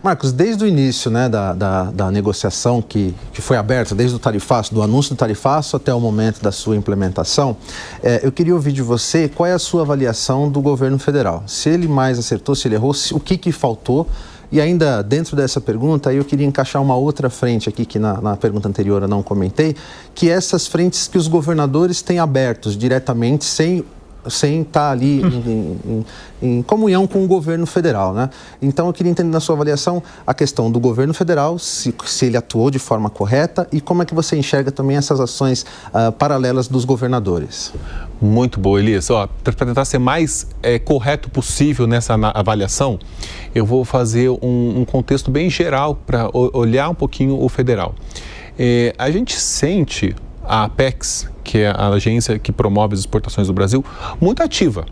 Marcos, desde o início, né, da negociação que foi aberta, desde o tarifaço, do anúncio do tarifaço até o momento da sua implementação, eu queria ouvir de você qual é a sua avaliação do governo federal. Se ele mais acertou, se ele errou, o que faltou. E ainda dentro dessa pergunta, eu queria encaixar uma outra frente aqui, que na pergunta anterior eu não comentei, que é essas frentes que os governadores têm abertos diretamente, sem estar ali em comunhão com o governo federal, né? Então, eu queria entender na sua avaliação a questão do governo federal, se ele atuou de forma correta e como é que você enxerga também essas ações paralelas dos governadores. Muito boa, Elias. Para tentar ser mais correto possível nessa avaliação, eu vou fazer um contexto bem geral para olhar um pouquinho o federal. A gente sente a Apex, que é a agência que promove as exportações do Brasil, muito ativa.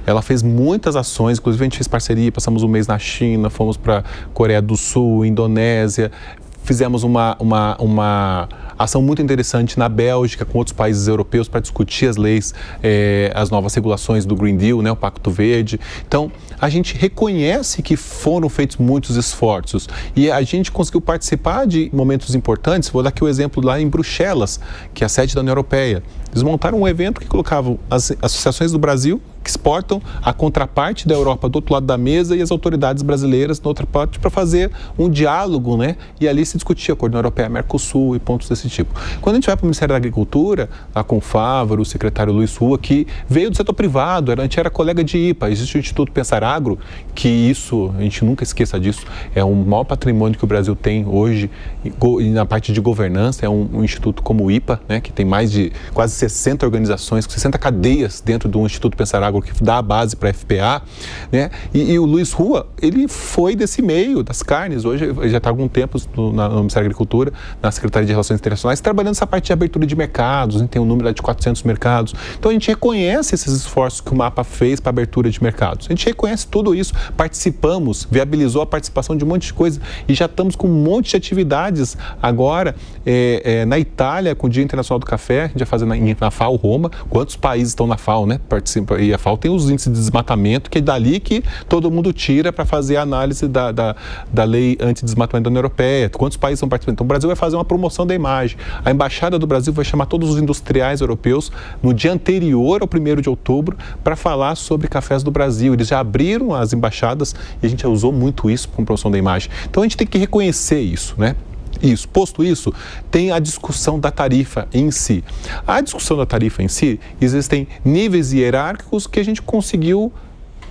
Ela fez muitas ações, inclusive a gente fez parceria, passamos um mês na China, fomos para Coreia do Sul, Indonésia, fizemos uma ação muito interessante na Bélgica com outros países europeus para discutir as leis, as novas regulações do Green Deal, né, o Pacto Verde. Então, a gente reconhece que foram feitos muitos esforços e a gente conseguiu participar de momentos importantes. Vou dar aqui o exemplo lá em Bruxelas, que é a sede da União Europeia. Eles montaram um evento que colocava as associações do Brasil, que exportam, a contraparte da Europa do outro lado da mesa e as autoridades brasileiras na outra parte para fazer um diálogo, né? E ali se discutia a União Europeia, Mercosul e pontos desse tipo. Quando a gente vai para o Ministério da Agricultura, lá com o Fávaro, o secretário Luiz Rua, que veio do setor privado, a gente era colega de IPA, existe o Instituto Pensar Agro, que isso, a gente nunca esqueça disso, é o maior patrimônio que o Brasil tem hoje e na parte de governança, é um instituto como o IPA, né? Que tem mais de quase 60 organizações, 60 cadeias dentro do Instituto Pensar Agro, que dá a base para a FPA, né? E o Luiz Rua, ele foi desse meio das carnes, hoje ele já está há algum tempo no Ministério da Agricultura, na Secretaria de Relações Internacionais, trabalhando essa parte de abertura de mercados, a gente tem um número de 400 mercados, então a gente reconhece esses esforços que o MAPA fez para abertura de mercados, a gente reconhece tudo isso, participamos, viabilizou a participação de um monte de coisa e já estamos com um monte de atividades agora na Itália, com o Dia Internacional do Café, a gente vai fazer na FAO Roma, quantos países estão na FAO, né? Participa, e a FAO tem os índices de desmatamento, que é dali que todo mundo tira para fazer a análise da lei antidesmatamento da União Europeia, quantos países estão participando. Então o Brasil vai fazer uma promoção da imagem. A Embaixada do Brasil vai chamar todos os industriais europeus no dia anterior ao 1º de outubro para falar sobre cafés do Brasil. Eles já abriram as embaixadas e a gente já usou muito isso com promoção da imagem. Então a gente tem que reconhecer isso, né? Isso. Posto isso, tem a discussão da tarifa em si. A discussão da tarifa em si, existem níveis hierárquicos que a gente conseguiu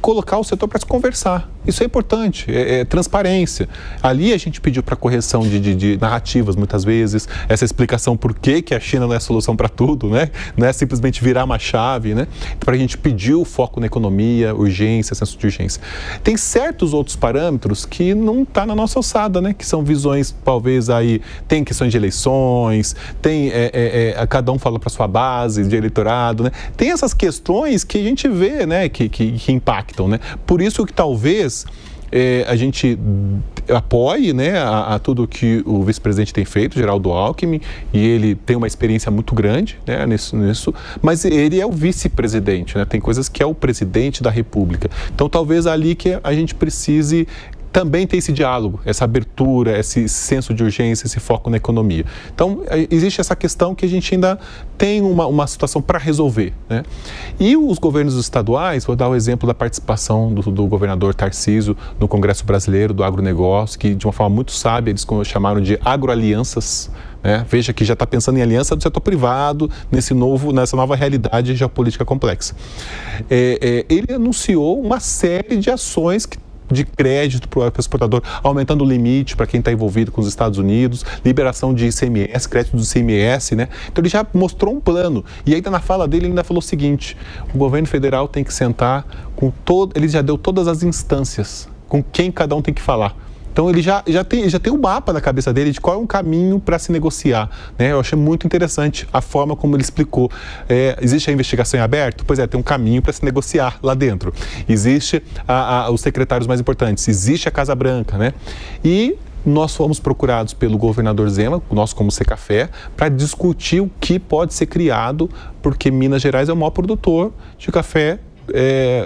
colocar o setor para se conversar. Isso é importante, é transparência. Ali a gente pediu para correção de narrativas, muitas vezes, essa explicação por que a China não é a solução para tudo, né? Não é simplesmente virar uma chave, né? Então, a gente pediu foco na economia, urgência, senso de urgência. Tem certos outros parâmetros que não está na nossa alçada, né? Que são visões, talvez, aí, tem questões de eleições, tem, cada um fala para sua base de eleitorado, né? Tem essas questões que a gente vê, né? Que impactam, né? Por isso que talvez a gente apoie, né, a tudo que o vice-presidente tem feito, Geraldo Alckmin, e ele tem uma experiência muito grande, né, nisso, mas ele é o vice-presidente, né, tem coisas que é o presidente da República. Então, talvez ali que a gente precise também ter esse diálogo, essa abertura, esse senso de urgência, esse foco na economia. Então, existe essa questão que a gente ainda tem uma situação para resolver, né? E os governos estaduais, vou dar o exemplo da participação do governador Tarcísio no Congresso Brasileiro do Agronegócio, que de uma forma muito sábia eles chamaram de agroalianças, né? Veja que já está pensando em aliança do setor privado nessa nova realidade geopolítica complexa. Ele anunciou uma série de ações de crédito para o exportador, aumentando o limite para quem está envolvido com os Estados Unidos, liberação de ICMS, crédito do ICMS, né? Então ele já mostrou um plano. E ainda na fala dele, ele ainda falou o seguinte: o governo federal tem que sentar com ele já deu todas as instâncias, com quem cada um tem que falar. Então ele já tem um mapa na cabeça dele de qual é um caminho para se negociar, né? Eu achei muito interessante a forma como ele explicou. Existe a investigação em aberto? Pois tem um caminho para se negociar lá dentro. Existe os secretários mais importantes, existe a Casa Branca, né? E nós fomos procurados pelo governador Zema, nós como Secafé, para discutir o que pode ser criado, porque Minas Gerais é o maior produtor de café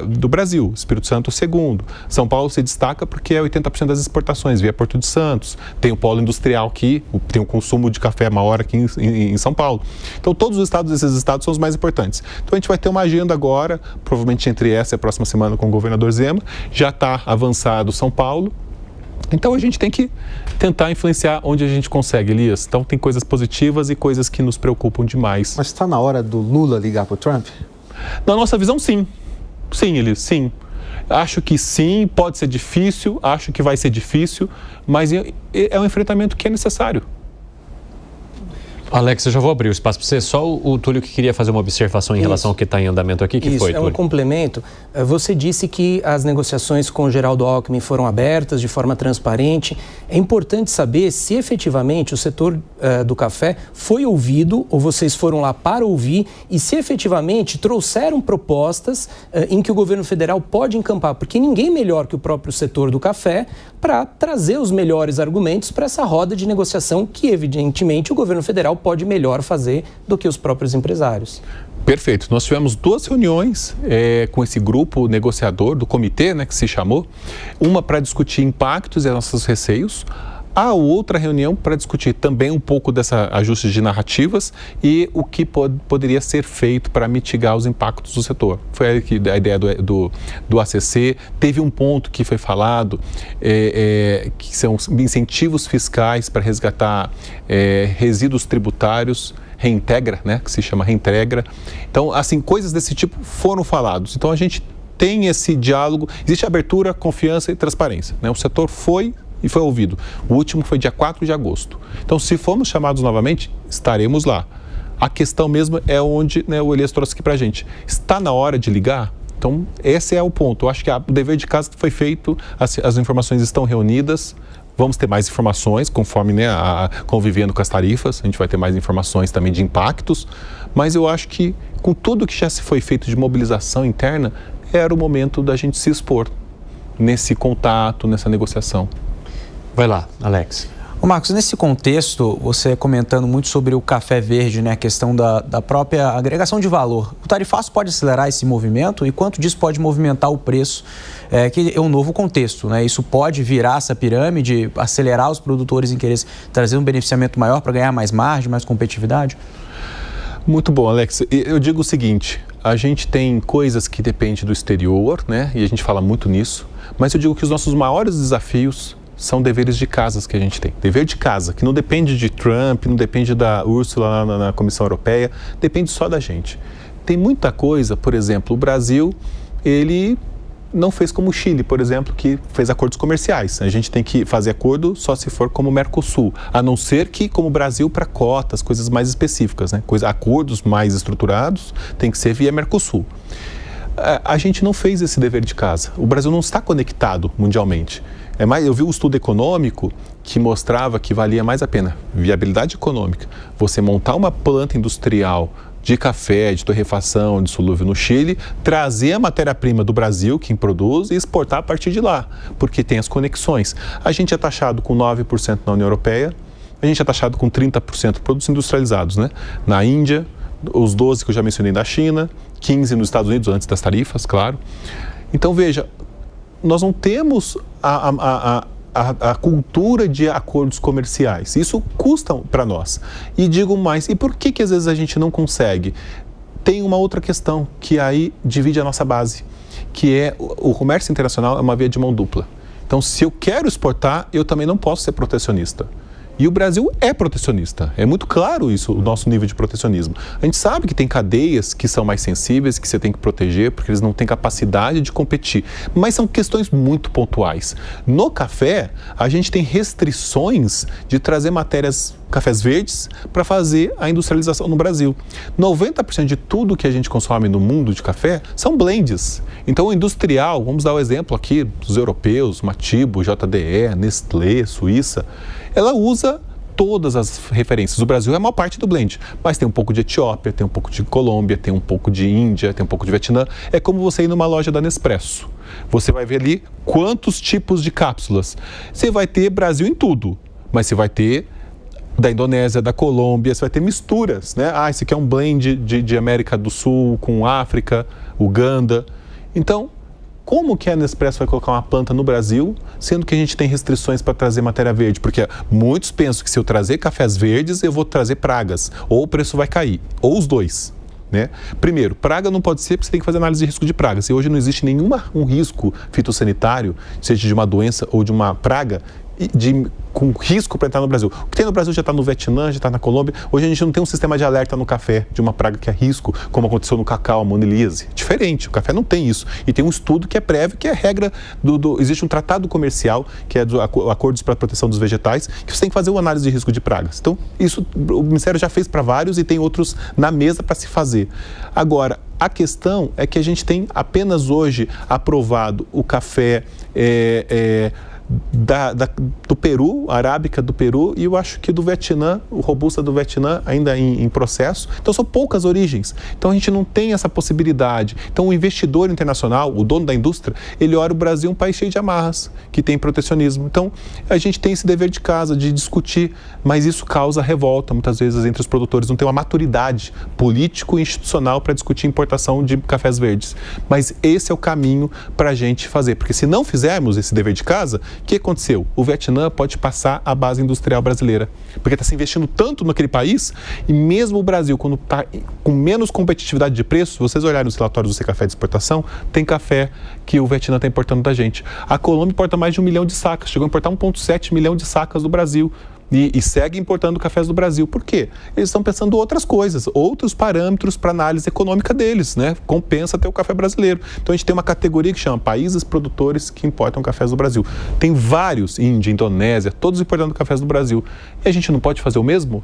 do Brasil, Espírito Santo o segundo. São Paulo se destaca porque é 80% das exportações via Porto de Santos. Tem o polo industrial aqui, tem o consumo de café maior aqui em São Paulo. Então todos os estados, esses estados são os mais importantes. Então a gente vai ter uma agenda agora, provavelmente entre essa e a próxima semana com o governador Zema. Já está avançado São Paulo. Então a gente tem que tentar influenciar onde a gente consegue, Elias. Então tem coisas positivas e coisas que nos preocupam demais. Mas está na hora do Lula ligar para o Trump? Na nossa visão, sim. Sim, Elias, sim. Acho que sim, pode ser difícil, acho que vai ser difícil, mas é um enfrentamento que é necessário. Alex, eu já vou abrir o espaço para você. Só o Túlio que queria fazer uma observação em relação ao que está em andamento aqui. Que foi, Túlio? É um complemento. Você disse que as negociações com o Geraldo Alckmin foram abertas de forma transparente. É importante saber se efetivamente o setor do café foi ouvido ou vocês foram lá para ouvir e se efetivamente trouxeram propostas em que o governo federal pode encampar, porque ninguém melhor que o próprio setor do café para trazer os melhores argumentos para essa roda de negociação que, evidentemente, o governo federal pode melhor fazer do que os próprios empresários. Perfeito. Nós tivemos 2 reuniões com esse grupo negociador do comitê, que se chamou. Uma para discutir impactos e nossos receios. A outra reunião para discutir também um pouco dessa ajuste de narrativas e o que poderia ser feito para mitigar os impactos do setor. Foi aí que a ideia do ACC. Teve um ponto que foi falado, que são incentivos fiscais para resgatar resíduos tributários, reintegra, que se chama reintegra. Então, assim, coisas desse tipo foram falados. Então, a gente tem esse diálogo, existe abertura, confiança e transparência. O setor foi ouvido. O último foi dia 4 de agosto. Então, se formos chamados novamente, estaremos lá. A questão mesmo é onde o Elias trouxe aqui para a gente. Está na hora de ligar? Então, esse é o ponto. Eu acho que o dever de casa foi feito, as informações estão reunidas. Vamos ter mais informações, conforme convivendo com as tarifas. A gente vai ter mais informações também de impactos. Mas eu acho que, com tudo que já se foi feito de mobilização interna, era o momento da gente se expor nesse contato, nessa negociação. Vai lá, Alex. Ô Marcos, nesse contexto, você comentando muito sobre o café verde, a questão da própria agregação de valor. O tarifaço pode acelerar esse movimento e quanto disso pode movimentar o preço, que é um novo contexto, Isso pode virar essa pirâmide, acelerar os produtores em querer trazer um beneficiamento maior para ganhar mais margem, mais competitividade? Muito bom, Alex. Eu digo o seguinte, a gente tem coisas que dependem do exterior, e a gente fala muito nisso, mas eu digo que os nossos maiores desafios são deveres de casas que a gente tem. Dever de casa, que não depende de Trump, não depende da Ursula na Comissão Europeia, depende só da gente. Tem muita coisa, por exemplo, o Brasil, ele não fez como o Chile, por exemplo, que fez acordos comerciais. A gente tem que fazer acordo só se for como o Mercosul, a não ser que como o Brasil para cotas, coisas mais específicas, acordos mais estruturados tem que ser via Mercosul. A gente não fez esse dever de casa. O Brasil não está conectado mundialmente. Eu vi um estudo econômico que mostrava que valia mais a pena, viabilidade econômica, você montar uma planta industrial de café, de torrefação, de solúvel no Chile, trazer a matéria-prima do Brasil, quem produz, e exportar a partir de lá, porque tem as conexões. A gente é taxado com 9% na União Europeia, a gente é taxado com 30% de produtos industrializados, Na Índia, os 12% que eu já mencionei da China, 15% nos Estados Unidos, antes das tarifas, claro. Então, veja, nós não temos a cultura de acordos comerciais. Isso custa para nós. E digo mais, e por que às vezes a gente não consegue? Tem uma outra questão que aí divide a nossa base, que é o comércio internacional é uma via de mão dupla. Então, se eu quero exportar, eu também não posso ser protecionista. E o Brasil é protecionista. É muito claro isso, o nosso nível de protecionismo. A gente sabe que tem cadeias que são mais sensíveis, que você tem que proteger, porque eles não têm capacidade de competir. Mas são questões muito pontuais. No café, a gente tem restrições de trazer cafés verdes, para fazer a industrialização no Brasil. 90% de tudo que a gente consome no mundo de café são blends. Então, o industrial, vamos dar o exemplo aqui dos europeus, Matibo, JDE, Nestlé, Suíça, ela usa todas as referências. O Brasil é a maior parte do blend, mas tem um pouco de Etiópia, tem um pouco de Colômbia, tem um pouco de Índia, tem um pouco de Vietnã. É como você ir numa loja da Nespresso. Você vai ver ali quantos tipos de cápsulas. Você vai ter Brasil em tudo, mas você vai ter da Indonésia, da Colômbia, você vai ter misturas, esse aqui é um blend de América do Sul com África, Uganda. Então, como que a Nespresso vai colocar uma planta no Brasil, sendo que a gente tem restrições para trazer matéria verde? Porque muitos pensam que se eu trazer cafés verdes, eu vou trazer pragas, ou o preço vai cair, ou os dois. Né? Primeiro, praga não pode ser porque você tem que fazer análise de risco de praga. Se hoje não existe nenhum risco fitossanitário, seja de uma doença ou de uma praga, com risco para entrar no Brasil. O que tem no Brasil já está no Vietnã, já está na Colômbia. Hoje a gente não tem um sistema de alerta no café de uma praga que é risco, como aconteceu no cacau, a monilíase. Diferente, o café não tem isso. E tem um estudo que é prévio, que é a regra existe um tratado comercial, que é do Acordos para a Proteção dos Vegetais, que você tem que fazer uma análise de risco de pragas. Então, isso o Ministério já fez para vários e tem outros na mesa para se fazer. Agora, a questão é que a gente tem apenas hoje aprovado o café do Peru, a arábica do Peru, e eu acho que do Vietnã, o robusta do Vietnã ainda em processo. Então são poucas origens. Então a gente não tem essa possibilidade. Então o investidor internacional, o dono da indústria, ele olha o Brasil um país cheio de amarras, que tem protecionismo. Então a gente tem esse dever de casa de discutir, mas isso causa revolta muitas vezes entre os produtores. Não tem uma maturidade político e institucional para discutir importação de cafés verdes. Mas esse é o caminho para a gente fazer, porque se não fizermos esse dever de casa, o que aconteceu? O Vietnã pode passar a base industrial brasileira, porque está se investindo tanto naquele país, e mesmo o Brasil, quando está com menos competitividade de preço, se vocês olharem os relatórios do Secafé de exportação, tem café que o Vietnã está importando da gente. A Colômbia importa mais de 1 milhão de sacas, chegou a importar 1,7 milhão de sacas do Brasil. E segue importando cafés do Brasil. Por quê? Eles estão pensando outras coisas, outros parâmetros para análise econômica deles, né? Compensa ter o café brasileiro. Então a gente tem uma categoria que chama países produtores que importam cafés do Brasil. Tem vários, Índia, Indonésia, todos importando cafés do Brasil. E a gente não pode fazer o mesmo?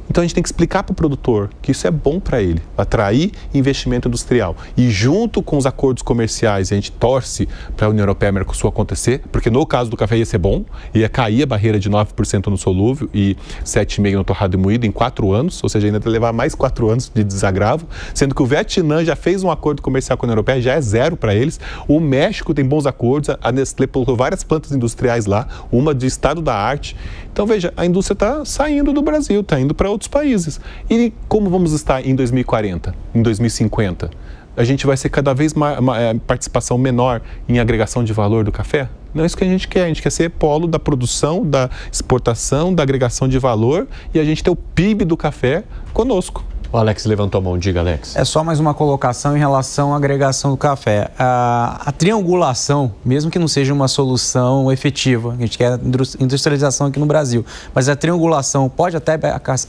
Então a gente tem que explicar para o produtor que isso é bom para ele, atrair investimento industrial. E junto com os acordos comerciais, a gente torce para a União Europeia e Mercosul acontecer, porque no caso do café ia ser bom, ia cair a barreira de 9% no solúvel e 7,5% no torrado e moído em 4 anos, ou seja, ainda vai levar mais 4 anos de desagravo, sendo que o Vietnã já fez um acordo comercial com a União Europeia, já é 0 para eles. O México tem bons acordos, a Nestlé colocou várias plantas industriais lá, uma de estado da arte. Então veja, a indústria está saindo do Brasil, está indo para outros países. E como vamos estar em 2040, em 2050? A gente vai ser cada vez mais participação menor em agregação de valor do café? Não é isso que a gente quer ser polo da produção, da exportação, da agregação de valor, e a gente ter o PIB do café conosco. O Alex levantou a mão, diga, Alex. É só mais uma colocação em relação à agregação do café. A triangulação, mesmo que não seja uma solução efetiva, a gente quer industrialização aqui no Brasil, mas a triangulação pode até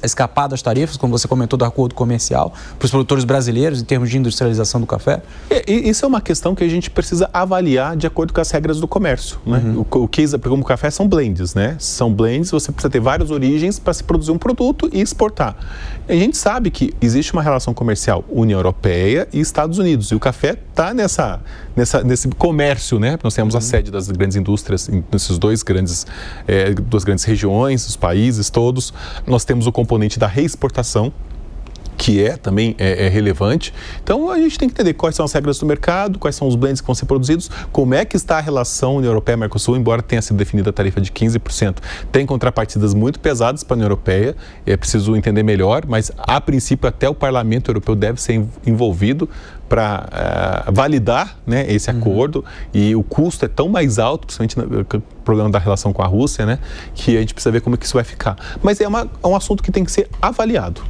escapar das tarifas, como você comentou, do acordo comercial, para os produtores brasileiros em termos de industrialização do café? Isso é uma questão que a gente precisa avaliar de acordo com as regras do comércio. Né? Como o café são blends, né? São blends, você precisa ter várias origens para se produzir um produto e exportar. A gente sabe que existe uma relação comercial União Europeia e Estados Unidos, e o café está nesse comércio, né? Nós temos a sede das grandes indústrias nesses duas grandes regiões, os países todos. Nós temos o componente da reexportação, que também é relevante. Então, a gente tem que entender quais são as regras do mercado, quais são os blends que vão ser produzidos, como é que está a relação União Europeia-Mercosul, embora tenha sido definida a tarifa de 15%. Tem contrapartidas muito pesadas para a União Europeia, é preciso entender melhor, mas, a princípio, até o Parlamento Europeu deve ser envolvido para validar, né, esse acordo, e o custo é tão mais alto, principalmente no problema da relação com a Rússia, né, que a gente precisa ver como é que isso vai ficar. Mas é um assunto que tem que ser avaliado.